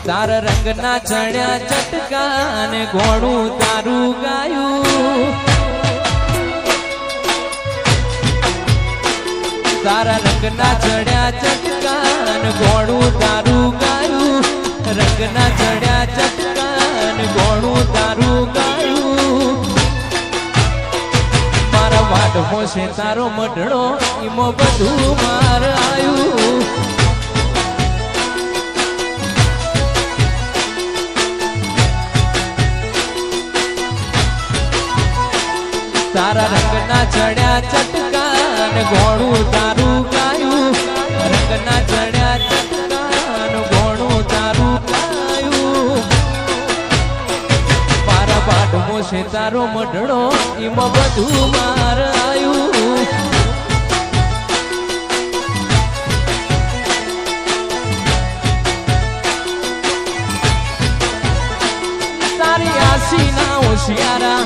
તારા રંગના ચણ્યા ચટકા ને ઘોડું તારું ગાયું તારા રંગના ચણ્યા ચટકા ને ઘોડું તારું ગાયું રંગના ચણ્યા ચટકા ને ઘોડું તારું ગાયું મારા વાટમો છે તારો મઢડો ઈમો બધું માર આયું તારા રંગના ચડ્યા ચટકા ને ઘોડું તારું ગાયું રંગના ચડ્યા ચટકા ને ઘોડું તારું ગાયું મારા બાટમો છે તારો મઢડો એમાં બધું માર આયું તારી આસી ના હોશિયારા